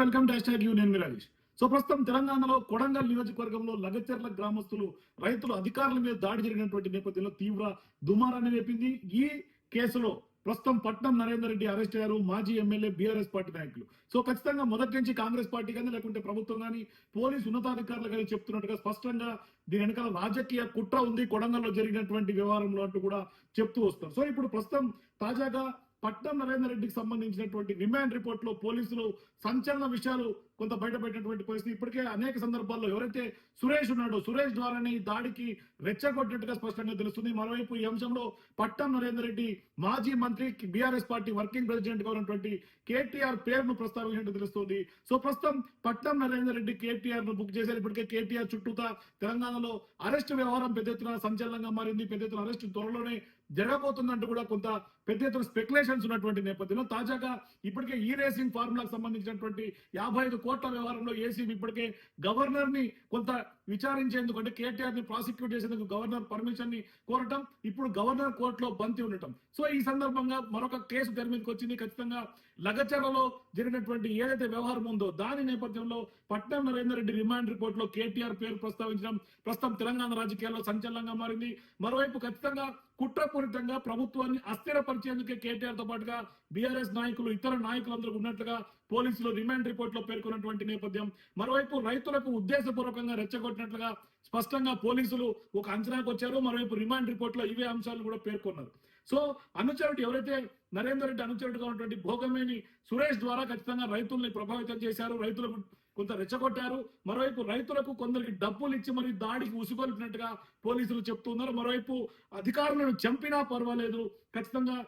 Welcome to #you నేను మీ Rajesh. So ప్రస్తుతం తెలంగాణలో కొడంగల్ నియోజకవర్గంలో లగచెర్ల గ్రామస్తులు రైతులు అధికారుల మీద దాడి జరిగినటువంటి నేపథ్యంలో తీవ్ర దుమారాన్ని రేపింది. ఈ కేసులో ప్రస్తుతం పట్నం నరేందర్ రెడ్డి అరెస్ట్ అయ్యారు. మాజీ ఎమ్మెల్యే బీఆర్ఎస్ పార్టీ నాయకులు. సో ఖచ్చితంగా మొదటి నుంచి కాంగ్రెస్ పార్టీ కానీ లేకుంటే ప్రభుత్వం కానీ పోలీసు ఉన్నతాధికారులు కానీ చెప్తున్నట్టుగా స్పష్టంగా దీని వెనకాల రాజకీయ కుట్ర ఉంది కొడంగల్లో జరిగినటువంటి వ్యవహారంలో అంటూ కూడా చెప్తూ వస్తారు. సో ఇప్పుడు ప్రస్తుతం తాజాగా పట్నం నరేందర్ రెడ్డికి సంబంధించినటువంటి రిమాండ్ రిపోర్ట్ లో పోలీసులు సంచలన విషయాలు కొంత బయటపెట్టినటువంటి పరిస్థితి. ఇప్పటికే అనేక సందర్భాల్లో ఎవరైతే సురేష్ ఉన్నాడో సురేష్ ద్వారానే ఈ దాడికి రెచ్చగొట్టినట్టుగా స్పష్టంగా తెలుస్తుంది. మరోవైపు ఈ అంశంలో పట్నం నరేందర్ రెడ్డి మాజీ మంత్రి బీఆర్ఎస్ పార్టీ వర్కింగ్ ప్రెసిడెంట్ గా ఉన్నటువంటి కేటీఆర్ పేరును ప్రస్తావించినట్టు తెలుస్తుంది. సో ప్రస్తుతం పట్నం నరేందర్ రెడ్డి కేటీఆర్ ను బుక్ చేశారు. ఇప్పటికే కేటీఆర్ చుట్టూతా తెలంగాణలో అరెస్టు వ్యవహారం పెద్ద ఎత్తున సంచలనంగా మారింది. పెద్ద ఎత్తున అరెస్టు త్వరలోనే జరగబోతుందంటూ కూడా కొంత పెద్ద ఎత్తున స్పెక్యులేషన్స్ ఉన్నటువంటి నేపథ్యంలో తాజాగా ఇప్పటికే ఈ రేసింగ్ ఫార్ములాకు సంబంధించినటువంటి 55 కోట్ల వ్యవహారంలో ఏసీబీ ఇప్పటికే గవర్నర్ ని కొంత విచారించేందుకు అంటే కేటీఆర్ ని ప్రాసిక్యూట్ చేసేందుకు గవర్నర్ పర్మిషన్ ని కోరటం, ఇప్పుడు గవర్నర్ కోర్టులో బంతి ఉండటం. సో ఈ సందర్భంగా మరొక కేసు తెర మీదకి వచ్చింది. ఖచ్చితంగా లగచర్లలో జరిగినటువంటి ఏదైతే వ్యవహారం ఉందో దాని నేపథ్యంలో పట్నం నరేందర్ రెడ్డి రిమాండ్ రిపోర్ట్ లో కేటీఆర్ పేరు ప్రస్తావించడం ప్రస్తుతం తెలంగాణ రాజకీయాల్లో సంచలనంగా మారింది. మరోవైపు ఖచ్చితంగా కుట్రపూరితంగా ప్రభుత్వాన్ని అస్థిరపరిచేందుకే కేటీఆర్ తో పాటుగా బీఆర్ఎస్ నాయకులు ఇతర నాయకులందరూ ఉన్నట్లుగా పోలీసులు రిమాండ్ రిపోర్ట్ లో పేర్కొన్నటువంటి నేపథ్యం. మరోవైపు రైతులకు ఉద్దేశపూర్వకంగా రెచ్చగొట్టినట్లుగా స్పష్టంగా పోలీసులు ఒక అంచనాకు వచ్చారు. మరోవైపు రిమాండ్ రిపోర్ట్ లో ఇవే అంశాలు కూడా పేర్కొన్నారు. సో అనుచరుడు ఎవరైతే నరేందర్ రెడ్డి అనుచరుడుగా ఉన్నటువంటి భోగమేని సురేష్ ద్వారా ఖచ్చితంగా రైతుల్ని ప్రభావితం చేశారు, రైతులకు కొంత రెచ్చగొట్టారు. మరోవైపు రైతులకు కొందరికి డబ్బులు ఇచ్చి మరి దాడికి ఉసిగొల్పినట్టుగా పోలీసులు చెప్తున్నారు. మరోవైపు అధికారులను చంపినా పర్వాలేదు, ఖచ్చితంగా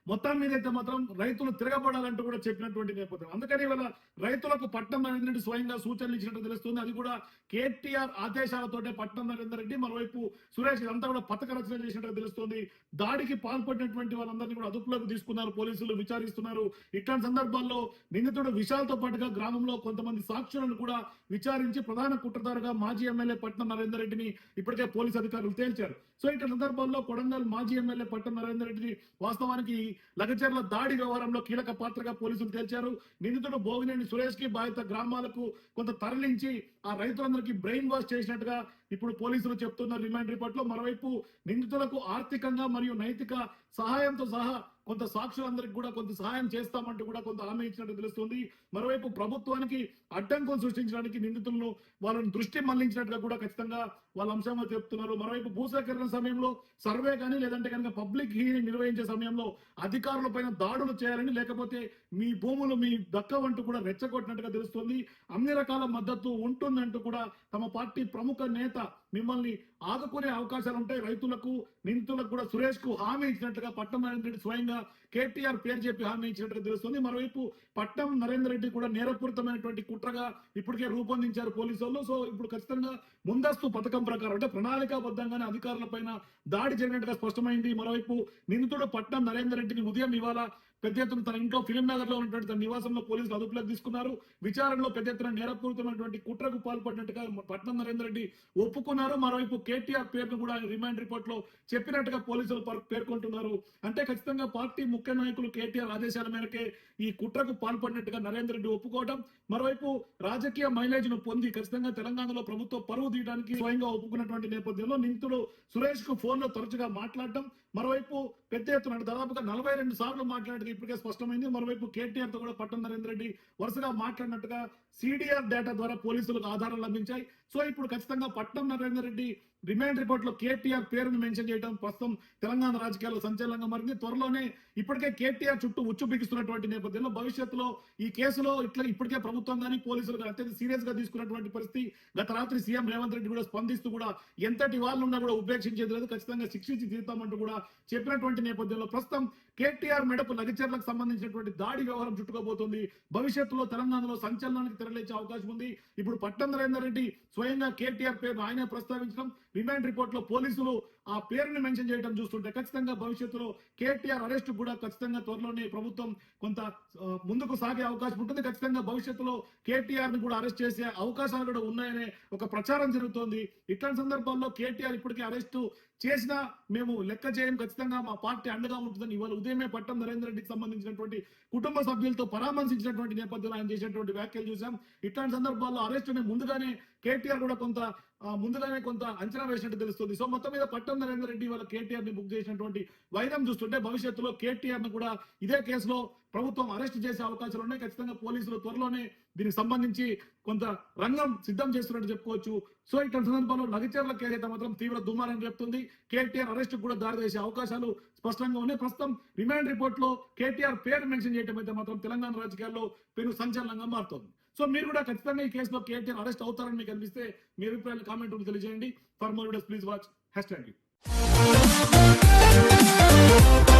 మొత్తం మీద అయితే మాత్రం రైతులు తిరగబడాలంటూ కూడా చెప్పినటువంటి నేపథ్యం. అందుకని ఇవాళ రైతులకు పట్నం నరేందర్ రెడ్డి స్వయంగా సూచనలు ఇచ్చినట్టు తెలుస్తుంది. అది కూడా కేటీఆర్ ఆదేశాలతోటే పట్నం నరేందర్ రెడ్డి మరోవైపు సురేష్ ఇదంతా కూడా పథక రచన చేసినట్టు తెలుస్తుంది. దాడికి పాల్పడినటువంటి వాళ్ళందరినీ కూడా అదుపులోకి తీసుకున్నారు, పోలీసులు విచారిస్తున్నారు. ఇట్లాంటి సందర్భాల్లో నిందితుడు విశాల్తో పాటుగా గ్రామంలో కొంతమంది సాక్షులను కూడా విచారించి ప్రధాన కుట్రదారుగా మాజీ ఎమ్మెల్యే పట్నం నరేందర్ రెడ్డిని ఇప్పటికే పోలీసు అధికారులు తేల్చారు. సో ఇట్లాంటి సందర్భాల్లో కొడంగల్ మాజీ ఎమ్మెల్యే పట్నం నరేందర్ రెడ్డిని వాస్తవానికి లగచర్ల దాడి వ్యవహారంలో కీలక పాత్రగా పోలీసులు తేల్చారు. నిందితుడు భోగినేని సురేష్ కి బాధిత గ్రామాలకు కొంత తరలించి ఆ రైతులందరికీ బ్రెయిన్ వాష్ చేసినట్టుగా ఇప్పుడు పోలీసులు చెప్తున్నారు రిమాండ్ రిపోర్ట్ లో. మరోవైపు నిందితులకు ఆర్థికంగా మరియు నైతిక సహాయంతో సహా కొంత సాక్షులందరికీ కూడా కొంత సహాయం చేస్తామంటూ కూడా కొంత హామీ ఇచ్చినట్టు తెలుస్తుంది. మరోవైపు ప్రభుత్వానికి అడ్డంకులు సృష్టించడానికి నిందితులను వాళ్ళని దృష్టి మళ్లించినట్టుగా కూడా ఖచ్చితంగా వాళ్ళ అంశంగా చెప్తున్నారు. మరోవైపు భూసేకరణ సమయంలో సర్వే కానీ లేదంటే కనుక పబ్లిక్ హీరింగ్ నిర్వహించే సమయంలో అధికారుల పైన దాడులు చేయాలని లేకపోతే మీ భూములు మీ దక్కవంటూ కూడా రెచ్చగొట్టినట్టుగా తెలుస్తుంది. అన్ని రకాల మద్దతు ఉంటుందంటూ కూడా తమ పార్టీ ప్రముఖ నేత మిమ్మల్ని ఆదుకునే అవకాశాలు ఉంటాయి, రైతులకు నిందితులకు కూడా సురేష్ కు హామీ ఇచ్చినట్టుగా పట్నం నరేందర్ రెడ్డి స్వయంగా కేటీఆర్ పేరు చెప్పి హామీ ఇచ్చినట్టుగా తెలుస్తుంది. మరోవైపు పట్నం నరేందర్ రెడ్డి కూడా నేరపూరితమైనటువంటి కుట్రగా ఇప్పటికే రూపొందించారు పోలీసులు. సో ఇప్పుడు ఖచ్చితంగా ముందస్తు పథకం ప్రకారం అంటే ప్రణాళికాబద్ధంగానే అధికారుల పైన దాడి జరిగినట్టుగా స్పష్టమైంది. మరోవైపు నిందితుడు పట్నం నరేందర్ రెడ్డిని ఉదయం ఇవాళ పెద్ద ఎత్తున తన ఇంట్లో ఫిలిం నగర్ లో ఉన్నటువంటి తన నివాసంలో పోలీసులు అదుపులోకి తీసుకున్నారు. విచారణలో పెద్ద ఎత్తున నేరపూరితమైనటువంటి కుట్రకు పాల్పడినట్టుగా పట్నం నరేందర్ రెడ్డి ఒప్పుకున్నారు. మరోవైపు కేటీఆర్ పేరును కూడా రిమాండ్ రిపోర్ట్ లో చెప్పినట్టుగా పోలీసులు పేర్కొంటున్నారు. అంటే ఖచ్చితంగా పార్టీ ముఖ్య నాయకులు కేటీఆర్ ఆదేశాల మేరకే ఈ కుట్రకు పాల్పడినట్టుగా నరేందర్ రెడ్డి ఒప్పుకోవడం, మరోవైపు రాజకీయ మైలేజ్ ను పొంది ఖచ్చితంగా తెలంగాణలో ప్రభుత్వ పరువు తీయడానికి స్వయంగా ఒప్పుకున్నటువంటి నేపథ్యంలో నిందితుడు సురేష్ కు ఫోన్ లో తరచుగా మాట్లాడటం, మరోవైపు పెద్ద ఎత్తున దాదాపుగా 42 సార్లు మాట్లాడితే ఇప్పటికే స్పష్టమైంది. మరోవైపు కేటీఆర్ తో కూడా పట్నం నరేందర్ రెడ్డి వరుసగా మాట్లాడినట్టుగా సిడిఆర్ డేటా ద్వారా పోలీసులకు ఆధారాలు లభించాయి. సో ఇప్పుడు ఖచ్చితంగా పట్నం నరేందర్ రెడ్డి రిమాండ్ రిపోర్ట్ లో కేటీఆర్ పేరును మెన్షన్ చేయడం ప్రస్తుతం తెలంగాణ రాజకీయాల్లో సంచలనంగా మారింది. త్వరలోనే ఇప్పటికే కేటీఆర్ చుట్టూ ఉచ్చు బిగిస్తున్నటువంటి నేపథ్యంలో భవిష్యత్తులో ఈ కేసులో ఇప్పటికే ప్రభుత్వం కానీ పోలీసులు కానీ అత్యంత సీరియస్ గా తీసుకున్నటువంటి పరిస్థితి. గత రాత్రి సీఎం రేవంత్ రెడ్డి కూడా స్పందిస్తూ కూడా ఎంతటి వాళ్ళున్నా కూడా ఉపేక్షించేది లేదు, ఖచ్చితంగా శిక్షించి తీరుతామంటూ కూడా చెప్పినటువంటి నేపథ్యంలో ప్రస్తుతం కేటీఆర్ మెడకు లగచర్లకు సంబంధించినటువంటి దాడి వ్యవహారం చుట్టుకోబోతుంది. భవిష్యత్తులో తెలంగాణలో సంచలనానికి తెరలేచే అవకాశం ఉంది. ఇప్పుడు పట్నం నరేందర్ రెడ్డి స్వయంగా కేటీఆర్ పేరు ఆయనే ప్రస్తావించడం, రిమాండ్ రిపోర్ట్ లో పోలీసులు ఆ పేరుని మెన్షన్ చేయడం చూస్తుంటే ఖచ్చితంగా భవిష్యత్తులో కేటీఆర్ అరెస్ట్ కూడా ఖచ్చితంగా త్వరలోనే ప్రభుత్వం కొంత ముందుకు సాగే అవకాశం ఉంటుంది. ఖచ్చితంగా భవిష్యత్తులో కేటీఆర్ ని కూడా అరెస్ట్ చేసే అవకాశాలు కూడా ఉన్నాయనే ఒక ప్రచారం జరుగుతోంది. ఇట్లాంటి సందర్భాల్లో కేటీఆర్ ఇప్పటికే అరెస్టు చేసినా మేము లెక్క చేయం, ఖచ్చితంగా మా పార్టీ అండగా ఉంటుందని ఇవాళ ఉదయమే పట్టం నరేందర్ రెడ్డికి సంబంధించినటువంటి కుటుంబ సభ్యులతో పరామర్శించినటువంటి నేపథ్యంలో ఆయన చేసినటువంటి వ్యాఖ్యలు చూసాం. ఇట్లాంటి సందర్భాల్లో అరెస్టుని ముందుగానే కేటీఆర్ కూడా ముందుగానే కొంత అంచనా వేసినట్టు తెలుస్తుంది. సో మొత్తం మీద పట్టం నరేందర్ రెడ్డి వాళ్ళ కేటీఆర్ ని బుక్ చేసినటువంటి వైరం చూస్తుంటే భవిష్యత్తులో కేటీఆర్ ను కూడా ఇదే కేసులో ప్రభుత్వం అరెస్ట్ చేసే అవకాశాలు ఉన్నాయి. ఖచ్చితంగా పోలీసులు త్వరలోనే దీనికి సంబంధించి కొంత రంగం సిద్ధం చేస్తున్నట్టు చెప్పుకోవచ్చు. సో ఇట్లాంటి సందర్భంలో లగచర్ల కేసు అయితే మాత్రం తీవ్ర దుమారం చెప్తుంది. కేటీఆర్ అరెస్ట్ కూడా దారి చేసే అవకాశాలు స్పష్టంగా ఉన్నాయి. ప్రస్తుతం రిమాండ్ రిపోర్ట్ లో కేటీఆర్ పేరు మెన్షన్ చేయడం అయితే మాత్రం తెలంగాణ రాజకీయాల్లో పెను సంచలనంగా మారుతోంది. సో మీరు కూడా ఖచ్చితంగా ఈ కేసులో కేటీఆర్ అరెస్ట్ అవుతారని మీకు అనిపిస్తే మీ అభిప్రాయాలు కామెంట్ రూపంలో తెలియజేయండి. For more videos please watch #.